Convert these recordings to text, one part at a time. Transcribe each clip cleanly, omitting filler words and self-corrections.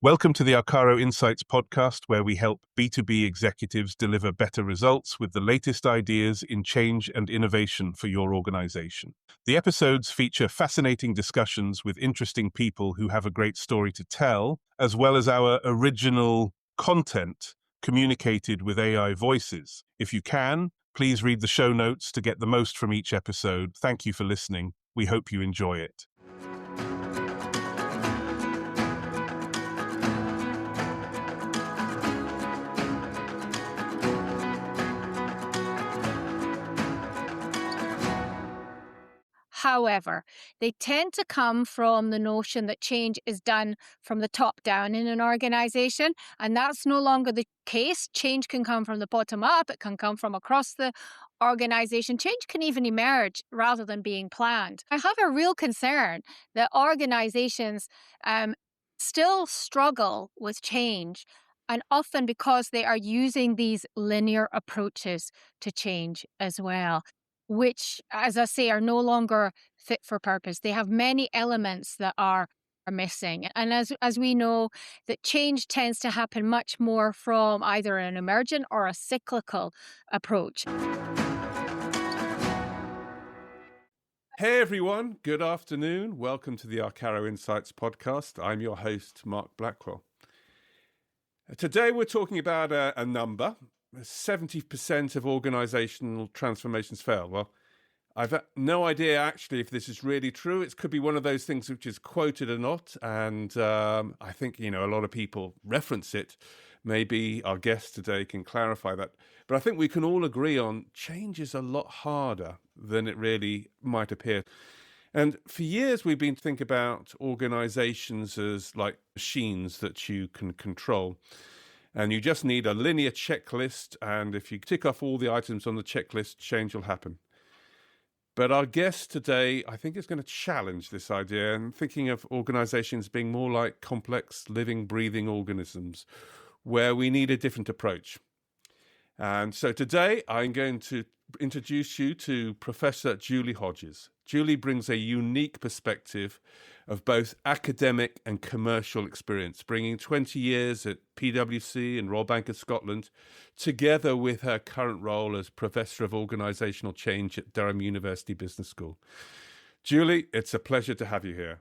Welcome to the Arcaro Insights podcast, where we help B2B executives deliver better results with the latest ideas in change and innovation for your organization. The episodes feature fascinating discussions with interesting people who have a great story to tell, as well as our original content communicated with AI voices. If you can, please read the show notes to get the most from each episode. Thank you for listening. We hope you enjoy it. However, they tend to come from the notion that change is done from the top down in an organization, and that's no longer the case. Change can come from the bottom up, it can come from across the organization. Change can even emerge rather than being planned. I have a real concern that organizations still struggle with change, and often because they are using these linear approaches to change as well, which, as I say, are no longer fit for purpose. They have many elements that are missing. And as we know, that change tends to happen much more from either an emergent or a cyclical approach. Hey everyone, good afternoon. Welcome to the Arcaro Insights podcast. I'm your host, Mark Blackwell. Today we're talking about a number. 70% of organizational transformations fail. Well, I've no idea actually if this is really true. It could be one of those things which is quoted a lot, and I think, a lot of people reference it. Maybe our guest today can clarify that. But I think we can all agree on change is a lot harder than it really might appear. And for years, we've been thinking about organizations as like machines that you can control. And you just need a linear checklist, and if you tick off all the items on the checklist, change will happen. But our guest today, I think, is going to challenge this idea and thinking of organizations being more like complex, living, breathing organisms, where we need a different approach. And so today, I'm going to introduce you to Professor Julie Hodges. Julie brings a unique perspective of both academic and commercial experience, bringing 20 years at PwC and Royal Bank of Scotland, together with her current role as Professor of Organisational Change at Durham University Business School. Julie, it's a pleasure to have you here.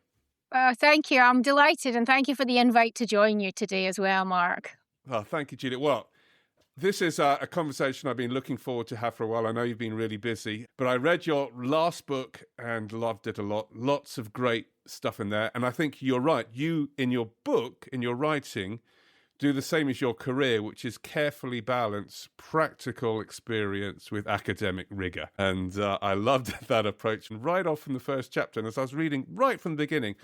Thank you. I'm delighted, and thank you for the invite to join you today as well, Mark. Oh, thank you, Julie. Well, this is a conversation I've been looking forward to have for a while. I know you've been really busy, but I read your last book and loved it a lot. Lots of great stuff in there. And I think you're right. You, in your book, in your writing, do the same as your career, which is carefully balance practical experience with academic rigor. And I loved that approach. And right off from the first chapter, and as I was reading right from the beginning,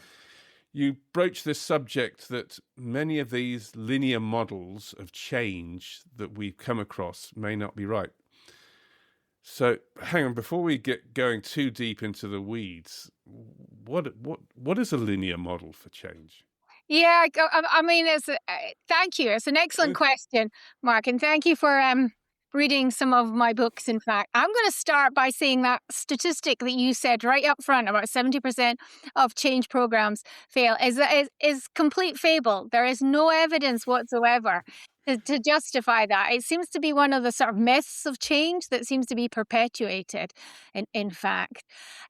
you broach this subject that many of these linear models of change that we've come across may not be right. So hang on, before we get going too deep into the weeds, what is a linear model for change? Yeah, I mean, thank you. It's an excellent question, Mark, and thank you for reading some of my books. In fact, I'm going to start by saying that statistic that you said right up front, about 70% of change programs fail, is complete fable. There is no evidence whatsoever to justify that. It seems to be one of the sort of myths of change that seems to be perpetuated, in fact.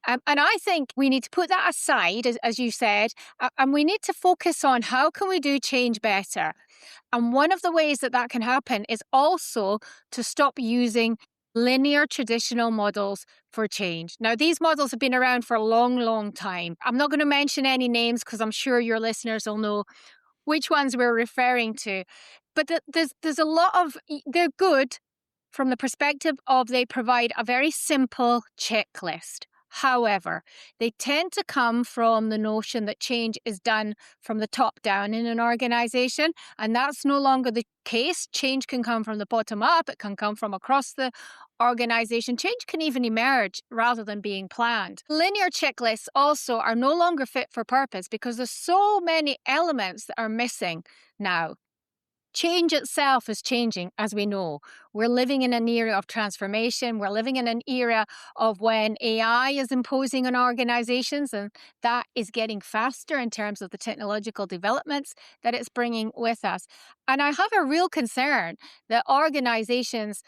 And I think we need to put that aside, as you said, and we need to focus on how can we do change better. And one of the ways that can happen is also to stop using linear traditional models for change. Now, these models have been around for a long, long time. I'm not going to mention any names because I'm sure your listeners will know which ones we're referring to. But there's a lot of, they're good from the perspective of they provide a very simple checklist. However, they tend to come from the notion that change is done from the top down in an organization, and that's no longer the case. Change can come from the bottom up, it can come from across the organization. Change can even emerge rather than being planned. Linear checklists also are no longer fit for purpose because there's so many elements that are missing now. change itself is changing, as we know. We're living in an era of transformation. We're living in an era of when AI is imposing on organizations, and that is getting faster in terms of the technological developments that it's bringing with us. And I have a real concern that organizations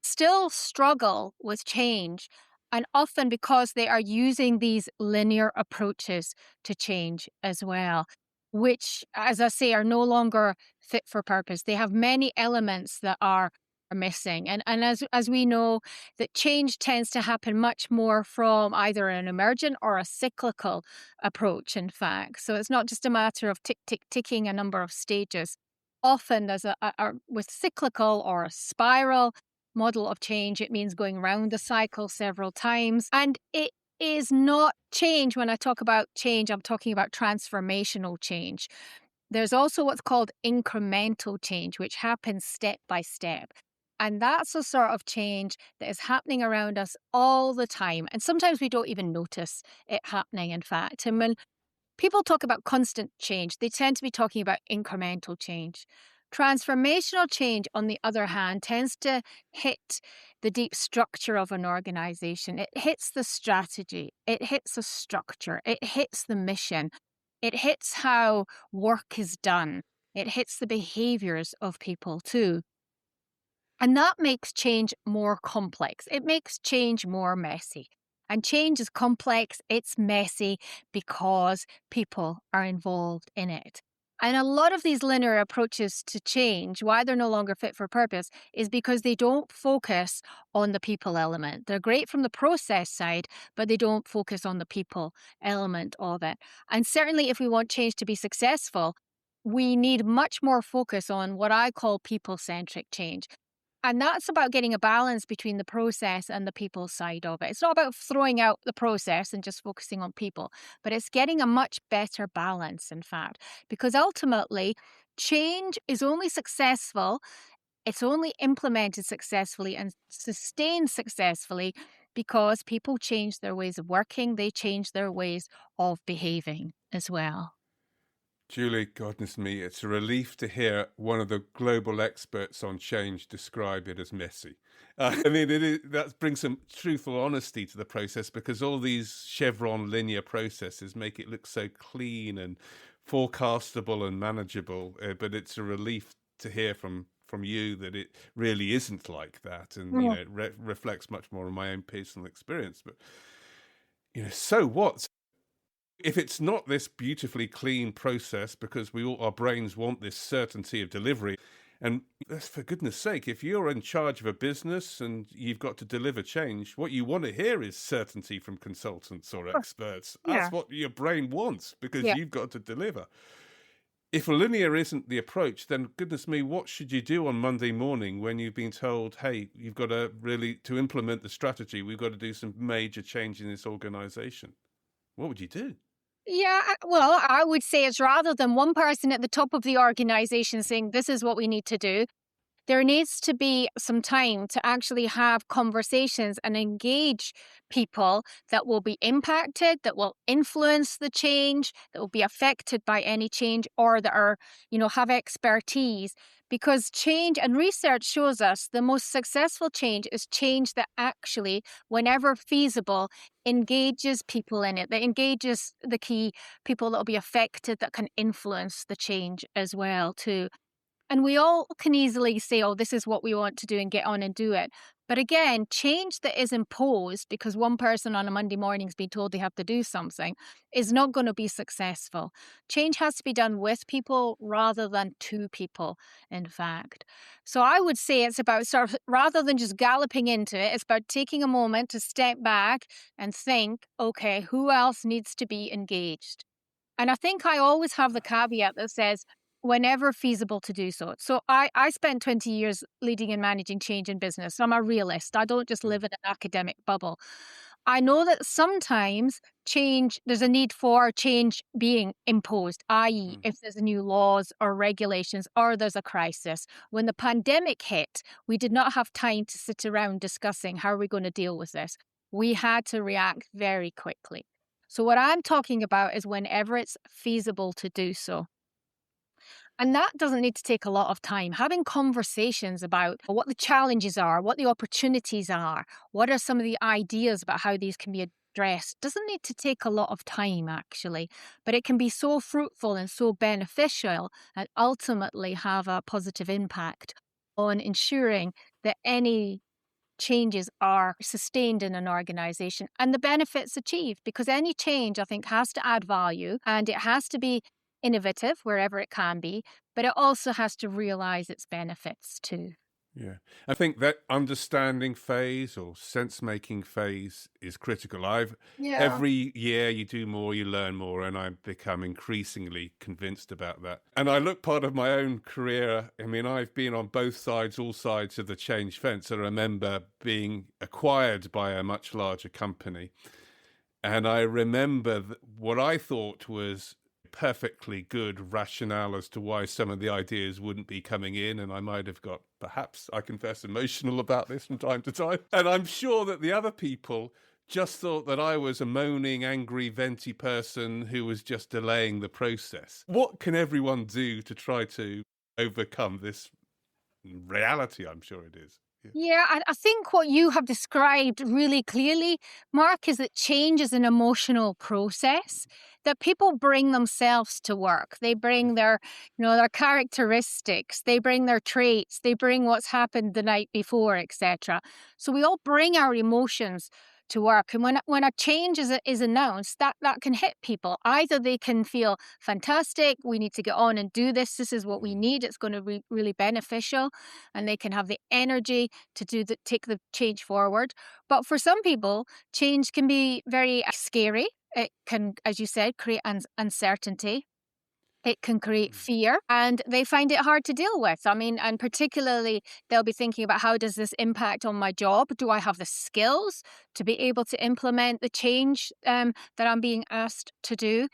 still struggle with change, and often because they are using these linear approaches to change as well, which, as I say, are no longer fit for purpose. They have many elements that are missing. And as we know, that change tends to happen much more from either an emergent or a cyclical approach, in fact. So it's not just a matter of ticking a number of stages. Often there's with cyclical or a spiral model of change, it means going round the cycle several times. And it is not change. When I talk about change, I'm talking about transformational change. There's also what's called incremental change, which happens step by step. And that's a sort of change that is happening around us all the time. And sometimes we don't even notice it happening, in fact. And when people talk about constant change, they tend to be talking about incremental change. Transformational change, on the other hand, tends to hit the deep structure of an organization. It hits the strategy, it hits the structure, it hits the mission, it hits how work is done, it hits the behaviors of people too. And that makes change more complex. It makes change more messy. And change is complex, it's messy because people are involved in it. And a lot of these linear approaches to change, why they're no longer fit for purpose, is because they don't focus on the people element. They're great from the process side, but they don't focus on the people element of it. And certainly, if we want change to be successful, we need much more focus on what I call people-centric change. And that's about getting a balance between the process and the people side of it. It's not about throwing out the process and just focusing on people, but it's getting a much better balance, in fact, because ultimately, change is only successful, it's only implemented successfully and sustained successfully because people change their ways of working, they change their ways of behaving as well. Julie, goodness me, it's a relief to hear one of the global experts on change describe it as messy. I mean, that brings some truthful honesty to the process, because all these chevron linear processes make it look so clean and forecastable and manageable. But it's a relief to hear from you that it really isn't like that, and you know, it reflects much more on my own personal experience. But you know, so what? If it's not this beautifully clean process, because our brains want this certainty of delivery, and for goodness sake, if you're in charge of a business and you've got to deliver change, what you want to hear is certainty from consultants or experts. That's what your brain wants, because you've got to deliver. If linear isn't the approach, then goodness me, what should you do on Monday morning when you've been told, hey, you've got to to implement the strategy, we've got to do some major change in this organization? What would you do? Yeah, well, I would say it's rather than one person at the top of the organization saying, this is what we need to do, there needs to be some time to actually have conversations and engage people that will be impacted, that will influence the change, that will be affected by any change, or that are, have expertise. Because change and research shows us the most successful change is change that actually, whenever feasible, engages people in it, that engages the key people that will be affected, that can influence the change as well, too. And we all can easily say, oh, this is what we want to do and get on and do it. But again, change that is imposed because one person on a Monday morning has been told they have to do something is not going to be successful. Change has to be done with people rather than to people, in fact. So I would say it's about sort of, rather than just galloping into it, it's about taking a moment to step back and think, okay, who else needs to be engaged? And I think I always have the caveat that says, whenever feasible to do so. So I spent 20 years leading and managing change in business. So I'm a realist. I don't just live in an academic bubble. I know that sometimes there's a need for change being imposed, i.e., if there's new laws or regulations or there's a crisis. When the pandemic hit, we did not have time to sit around discussing how are we going to deal with this. We had to react very quickly. So what I'm talking about is whenever it's feasible to do so. And that doesn't need to take a lot of time. Having conversations about what the challenges are, what the opportunities are, what are some of the ideas about how these can be addressed doesn't need to take a lot of time, actually. But it can be so fruitful and so beneficial and ultimately have a positive impact on ensuring that any changes are sustained in an organization and the benefits achieved, because any change, I think, has to add value and it has to be innovative wherever it can be, but it also has to realize its benefits too. Yeah. I think that understanding phase or sense-making phase is critical. Every year you do more, you learn more, and I've become increasingly convinced about that. And I look part of my own career, I mean, I've been on both sides, all sides of the change fence. I remember being acquired by a much larger company. And I remember what I thought was perfectly good rationale as to why some of the ideas wouldn't be coming in, and I might have got, perhaps, I confess, emotional about this from time to time. And I'm sure that the other people just thought that I was a moaning, angry, venty person who was just delaying the process. What can everyone do to try to overcome this reality? I'm sure it is. Yeah, I think what you have described really clearly, Mark, is that change is an emotional process, that people bring themselves to work. They bring their characteristics, they bring their traits, they bring what's happened the night before, etc. So we all bring our emotions to work. And when a change is announced, that can hit people. Either they can feel fantastic, we need to get on and do this, this is what we need, it's going to be really beneficial, and they can have the energy to take the change forward. But for some people, change can be very scary. It can, as you said, create uncertainty. It can create fear, and they find it hard to deal with. I mean, and particularly they'll be thinking about, how does this impact on my job? Do I have the skills to be able to implement the change that I'm being asked to do?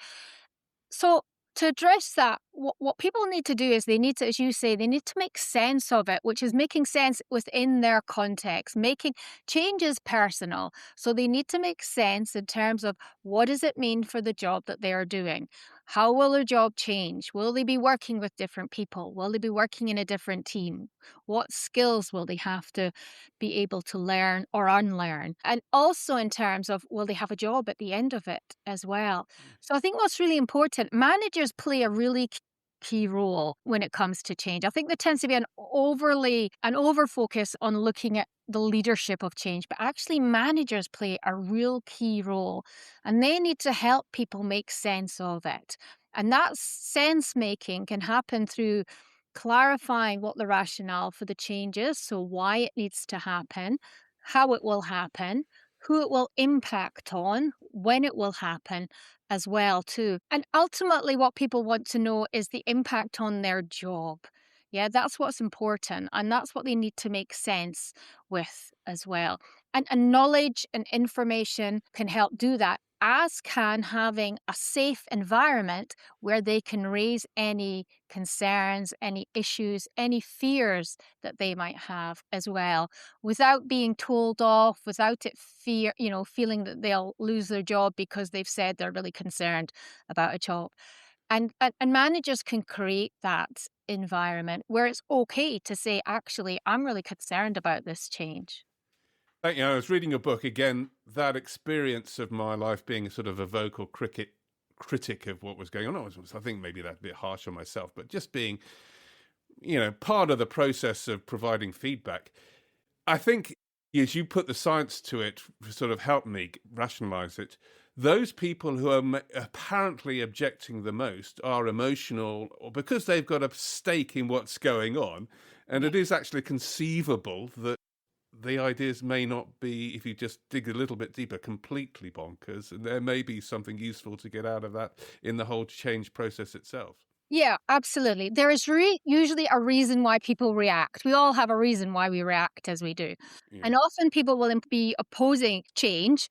So to address that, what people need to do is they need to, as you say, they need to make sense of it, which is making sense within their context. Making change is personal. So they need to make sense in terms of, what does it mean for the job that they are doing? How will their job change? Will they be working with different people? Will they be working in a different team? What skills will they have to be able to learn or unlearn? And also in terms of, will they have a job at the end of it as well? So I think what's really important, managers play a really key role when it comes to change. I think there tends to be an over focus on looking at the leadership of change, but actually managers play a real key role, and they need to help people make sense of it. And that sense making can happen through clarifying what the rationale for the change is, so why it needs to happen, how it will happen, who it will impact on, when it will happen as well too. And ultimately what people want to know is the impact on their job. Yeah, that's what's important, and that's what they need to make sense with as well. And knowledge and information can help do that, as can having a safe environment where they can raise any concerns, any issues, any fears that they might have as well, without being told off, without it feeling that they'll lose their job because they've said they're really concerned about a job. And managers can create that environment where it's okay to say, actually, I'm really concerned about this change. I was reading your book again. That experience of my life being sort of a vocal critic of what was going on. I think maybe that's a bit harsh on myself, but just being, part of the process of providing feedback. I think as you put the science to it, sort of helped me rationalize it. Those people who are apparently objecting the most are emotional, or because they've got a stake in what's going on. And it is actually conceivable that the ideas may not be, if you just dig a little bit deeper, completely bonkers. And there may be something useful to get out of that in the whole change process itself. Yeah, absolutely. There is usually a reason why people react. We all have a reason why we react as we do. Yeah. And often people will be opposing change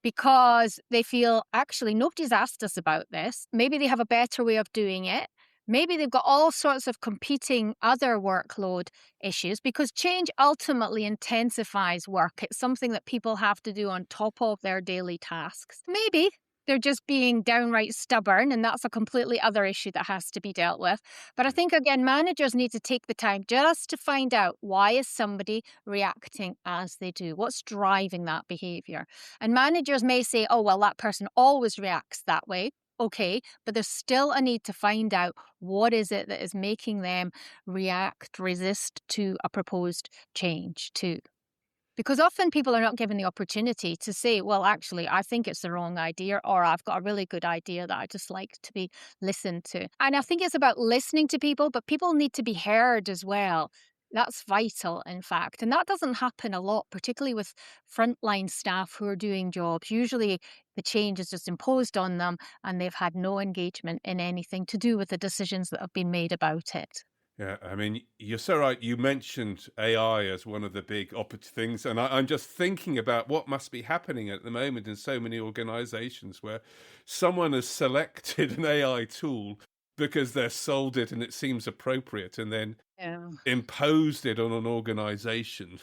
because they feel, actually, nobody's asked us about this. Maybe they have a better way of doing it. Maybe they've got all sorts of competing other workload issues, because change ultimately intensifies work. It's something that people have to do on top of their daily tasks. Maybe they're just being downright stubborn, and that's a completely other issue that has to be dealt with. But I think, again, managers need to take the time just to find out, why is somebody reacting as they do? What's driving that behavior? And managers may say, oh, well, that person always reacts that way. Okay, but there's still a need to find out, what is it that is making them react, resist to a proposed change too. Because often people are not given the opportunity to say, well, actually, I think it's the wrong idea, or I've got a really good idea that I just like to be listened to. And I think it's about listening to people, but people need to be heard as well. That's vital, in fact. And that doesn't happen a lot, particularly with frontline staff who are doing jobs. Usually the change is just imposed on them and they've had no engagement in anything to do with the decisions that have been made about it. Yeah, I mean, you're so right. You mentioned AI as one of the big things, and I'm just thinking about what must be happening at the moment in so many organizations where someone has selected an AI tool because they're sold it and it seems appropriate, and then imposed it on an organization.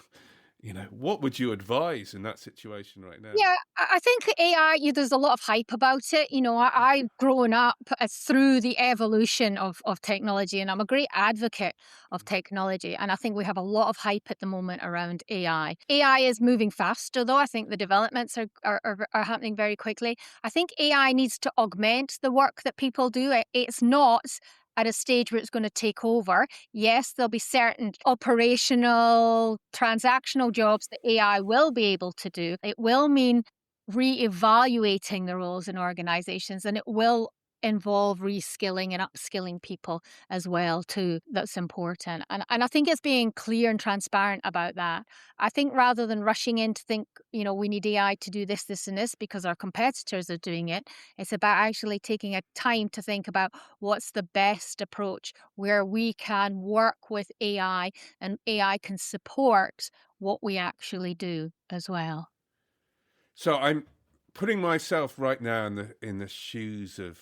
What would you advise in that situation right now? Yeah, I think AI, there's a lot of hype about it. I've grown up through the evolution of technology, and I'm a great advocate of technology. And I think we have a lot of hype at the moment around AI. AI is moving faster, though. I think the developments are happening very quickly. I think AI needs to augment the work that people do. It's not at a stage where it's going to take over. Yes, there'll be certain operational, transactional jobs that AI will be able to do. It will mean re-evaluating the roles in organizations, and it will involve reskilling and upskilling people as well too. That's important. And I think it's being clear and transparent about that. I think rather than rushing in to think, we need AI to do this, this, and this because our competitors are doing it, it's about actually taking a time to think about what's the best approach where we can work with AI and AI can support what we actually do as well. So I'm putting myself right now in the shoes of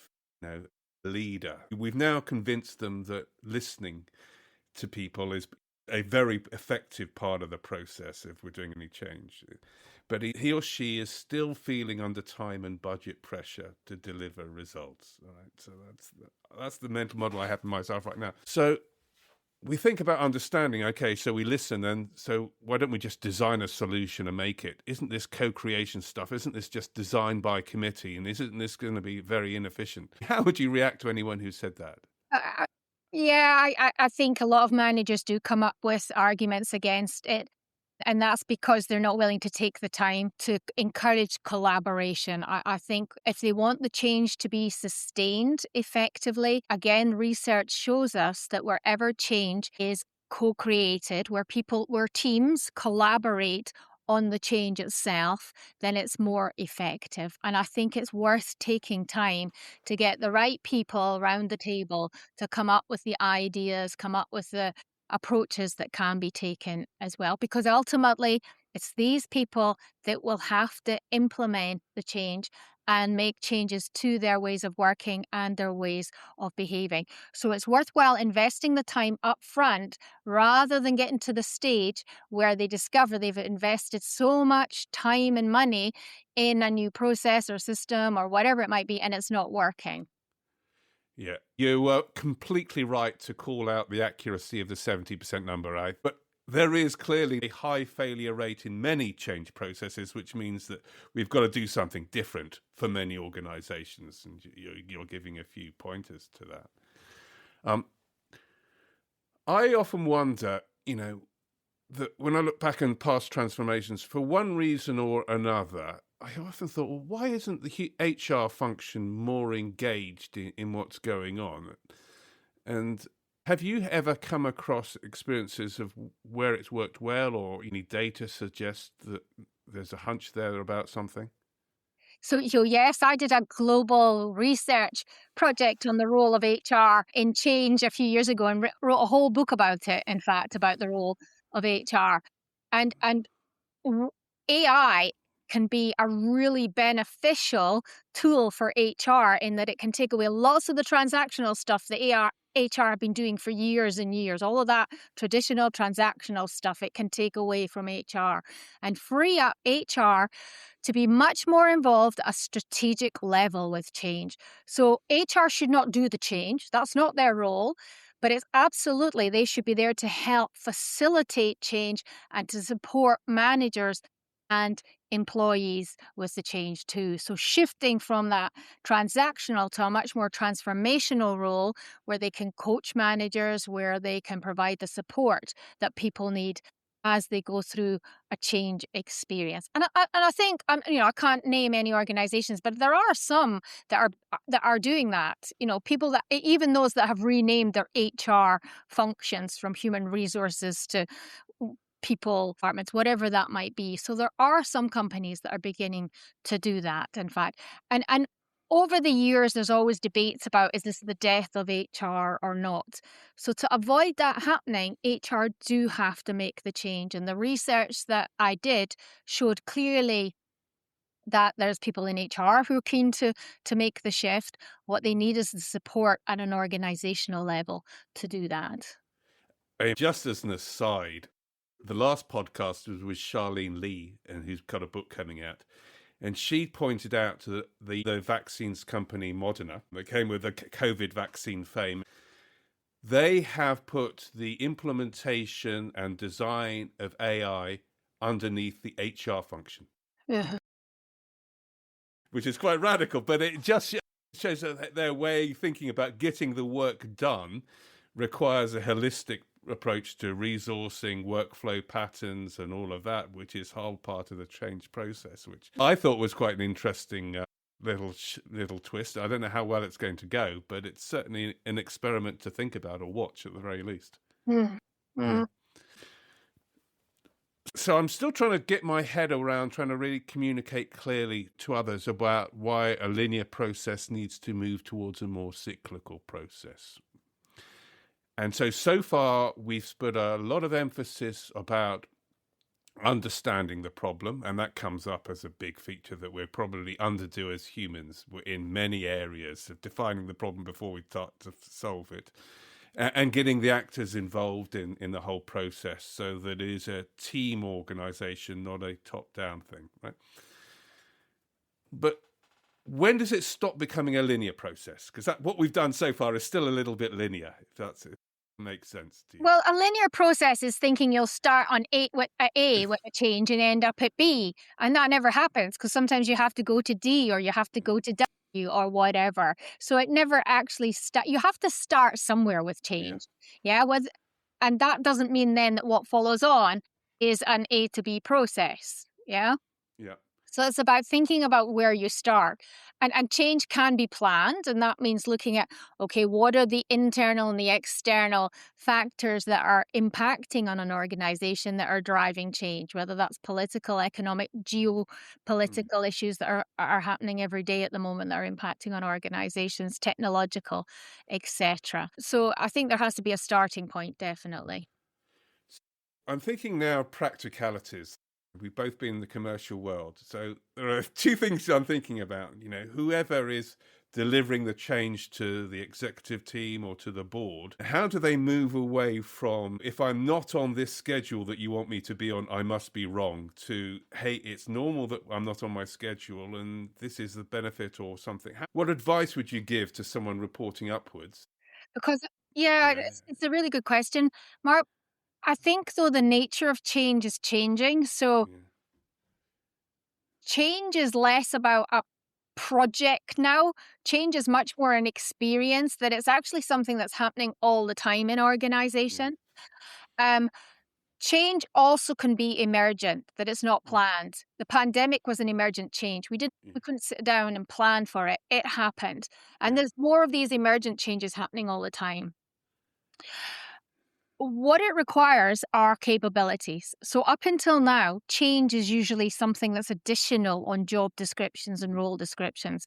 leader. We've now convinced them that listening to people is a very effective part of the process if we're doing any change. But he or she is still feeling under time and budget pressure to deliver results. Right? So that's the mental model I have for myself right now. So we think about understanding, okay, so we listen, and so why don't we just design a solution and make it? Isn't this co-creation stuff? Isn't this just designed by committee? And isn't this going to be very inefficient? How would you react to anyone who said that? I think a lot of managers do come up with arguments against it. And that's because they're not willing to take the time to encourage collaboration. I think if they want the change to be sustained effectively, again, research shows us that wherever change is co-created, where teams collaborate on the change itself, then it's more effective. And I think it's worth taking time to get the right people around the table to come up with the ideas, come up with the approaches that can be taken as well, because ultimately it's these people that will have to implement the change and make changes to their ways of working and their ways of behaving. So it's worthwhile investing the time up front rather than getting to the stage where they discover they've invested so much time and money in a new process or system or whatever it might be, and it's not working. Yeah, you were completely right to call out the accuracy of the 70% number, right? But there is clearly a high failure rate in many change processes, which means that we've got to do something different for many organizations. And you're giving a few pointers to that. I often wonder, that when I look back on past transformations, for one reason or another, I often thought, well, why isn't the HR function more engaged in what's going on? And have you ever come across experiences of where it's worked well, or any data suggests that there's a hunch there about something? So yes, I did a global research project on the role of HR in change a few years ago and wrote a whole book about it, in fact, about the role of HR. And AI can be a really beneficial tool for HR in that it can take away lots of the transactional stuff that HR have been doing for years and years. All of that traditional transactional stuff, it can take away from HR and free up HR to be much more involved at a strategic level with change. So HR should not do the change. That's not their role. But it's absolutely, they should be there to help facilitate change and to support managers and employees with the change too. So shifting from that transactional to a much more transformational role where they can coach managers, where they can provide the support that people need as they go through a change experience. And I think, I can't name any organizations, but there are some that are doing that. People that, even those that have renamed their HR functions from human resources to people departments, whatever that might be. So there are some companies that are beginning to do that, in fact. And over the years, there's always debates about, is this the death of HR or not? So to avoid that happening, HR do have to make the change. And the research that I did showed clearly that there's people in HR who are keen to make the shift. What they need is the support at an organizational level to do that. Just as an aside, the last podcast was with Charlene Lee, and who's got a book coming out. And she pointed out to the vaccines company Moderna, that came with the COVID vaccine fame, they have put the implementation and design of AI underneath the HR function. Yeah. Which is quite radical, but it just shows that their way of thinking about getting the work done requires a holistic approach to resourcing, workflow patterns, and all of that, which is whole part of the change process, which I thought was quite an interesting little twist. I don't know how well it's going to go, but it's certainly an experiment to think about or watch at the very least. Yeah. So I'm still trying to get my head around trying to really communicate clearly to others about why a linear process needs to move towards a more cyclical process. And so far, we've put a lot of emphasis about understanding the problem, and that comes up as a big feature that we're probably underdo as humans in many areas of defining the problem before we start to solve it, and getting the actors involved in the whole process so that it is a team organization, not a top-down thing, right? But when does it stop becoming a linear process? Because what we've done so far is still a little bit linear, if that makes sense to you. Well, a linear process is thinking you'll start on A with a change and end up at B. And that never happens because sometimes you have to go to D or you have to go to W or whatever. So it never actually you have to start somewhere with change. Yeah. And that doesn't mean then that what follows on is an A to B process. Yeah. Yeah. So it's about thinking about where you start. And change can be planned. And that means looking at, okay, what are the internal and the external factors that are impacting on an organization that are driving change, whether that's political, economic, geopolitical issues that are happening every day at the moment that are impacting on organizations, technological, etc. So I think there has to be a starting point, definitely. I'm thinking now practicalities. We've both been in the commercial world. So there are two things I'm thinking about. Whoever is delivering the change to the executive team or to the board, how do they move away from, if I'm not on this schedule that you want me to be on, I must be wrong, to, hey, it's normal that I'm not on my schedule and this is the benefit or something. What advice would you give to someone reporting upwards? Because, it's a really good question, Mark. I think, though, the nature of change is changing. So change is less about a project now. Change is much more an experience, that it's actually something that's happening all the time in organization. Change also can be emergent, that it's not planned. The pandemic was an emergent change. We couldn't sit down and plan for it. It happened. And there's more of these emergent changes happening all the time. What it requires are capabilities. So up until now, change is usually something that's additional on job descriptions and role descriptions.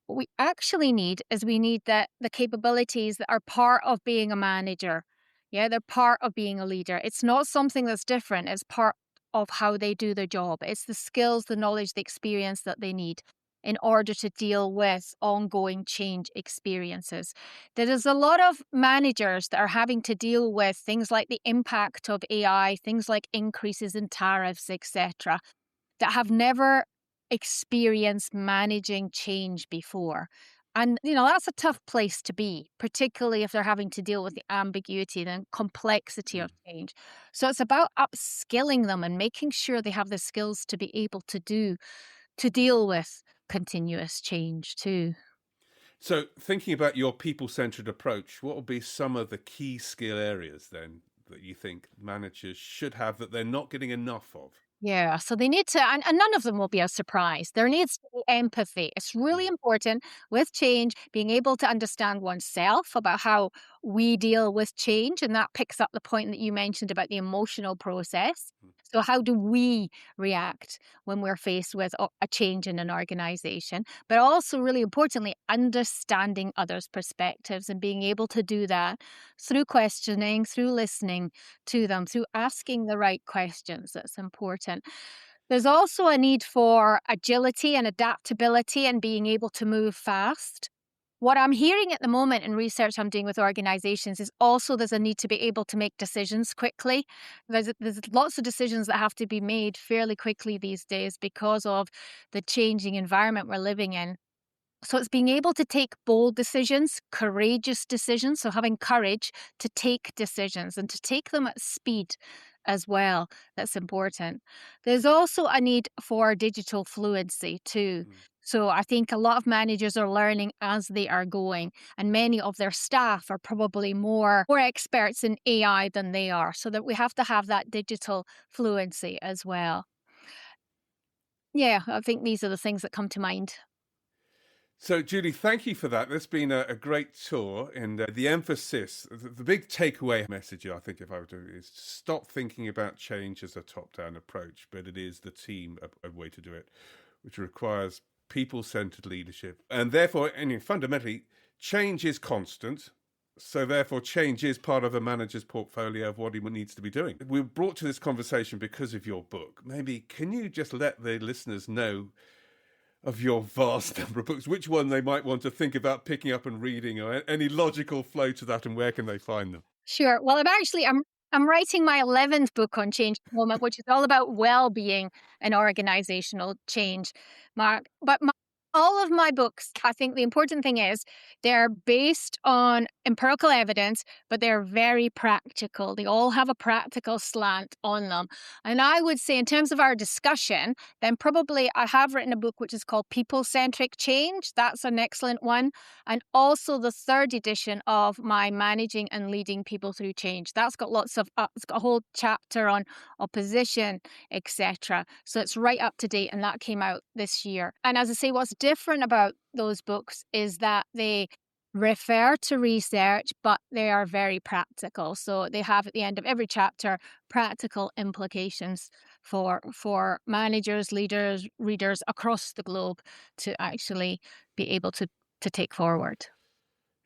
What we actually need is the capabilities that are part of being a manager. Yeah, they're part of being a leader. It's not something that's different. It's part of how they do their job. It's the skills, the knowledge, the experience that they need in order to deal with ongoing change experiences. There is a lot of managers that are having to deal with things like the impact of AI, things like increases in tariffs, etc., that have never experienced managing change before. And, that's a tough place to be, particularly if they're having to deal with the ambiguity and complexity of change. So it's about upskilling them and making sure they have the skills to be able to deal with continuous change too. So, thinking about your people-centered approach, what would be some of the key skill areas then that you think managers should have that they're not getting enough of? Yeah, so they need to, and none of them will be a surprise. There needs to be empathy. It's really important with change, being able to understand oneself about how we deal with change. And that picks up the point that you mentioned about the emotional process. So, how do we react when we're faced with a change in an organization? But also, really importantly, understanding others' perspectives and being able to do that through questioning, through listening to them, through asking the right questions. That's important. There's also a need for agility and adaptability and being able to move fast. What I'm hearing at the moment in research I'm doing with organizations is also there's a need to be able to make decisions quickly. There's lots of decisions that have to be made fairly quickly these days because of the changing environment we're living in. So it's being able to take bold decisions, courageous decisions. So having courage to take decisions and to take them at speed as well. That's important. There's also a need for digital fluency too. So I think a lot of managers are learning as they are going, and many of their staff are probably more experts in AI than they are. So that we have to have that digital fluency as well. Yeah, I think these are the things that come to mind. So, Julie, thank you for that. That's been a great tour. And the emphasis, the big takeaway message, I think, if I were to, is stop thinking about change as a top-down approach, but it is the team a way to do it, which requires people-centered leadership. And therefore, fundamentally, change is constant. So therefore, change is part of a manager's portfolio of what he needs to be doing. We were brought to this conversation because of your book. Maybe can you just let the listeners know of your vast number of books, which one they might want to think about picking up and reading, or any logical flow to that, and where can they find them? Sure. Well, I'm writing my 11th book on change at the moment, which is all about well-being and organizational change, Mark. But all of my books, I think the important thing is they're based on empirical evidence, but they're very practical. They all have a practical slant on them. And I would say in terms of our discussion, then probably I have written a book which is called People-Centric Change. That's an excellent one. And also the third edition of my Managing and Leading People Through Change. That's got it's got a whole chapter on opposition, etc. So it's right up to date, and that came out this year. And as I say, what's different about those books is that they refer to research, but they are very practical. So they have at the end of every chapter practical implications for managers, leaders, readers across the globe to actually be able to take forward.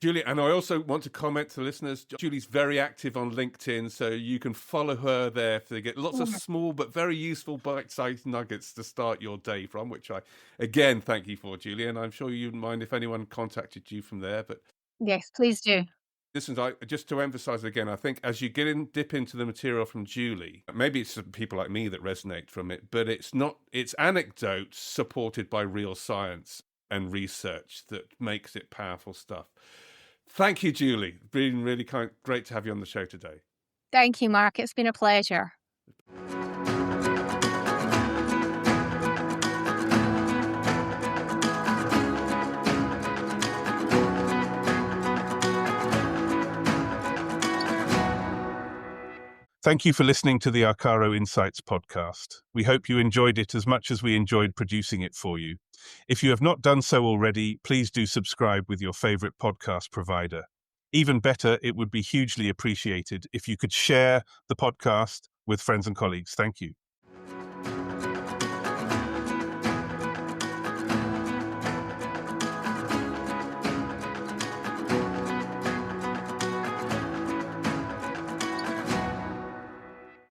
Julie, and I also want to comment to the listeners, Julie's very active on LinkedIn, so you can follow her there to get lots of small but very useful bite-sized nuggets to start your day from, which I, again, thank you for, Julie, and I'm sure you wouldn't mind if anyone contacted you from there. But yes, please do. Listen, just to emphasize again, I think as you dip into the material from Julie, maybe it's people like me that resonate from it, but it's anecdotes supported by real science and research that makes it powerful stuff. Thank you, Julie. It's been really great to have you on the show today. Thank you, Mark. It's been a pleasure. Thank you for listening to the Arcaro Insights podcast. We hope you enjoyed it as much as we enjoyed producing it for you. If you have not done so already, please do subscribe with your favorite podcast provider. Even better, it would be hugely appreciated if you could share the podcast with friends and colleagues. Thank you.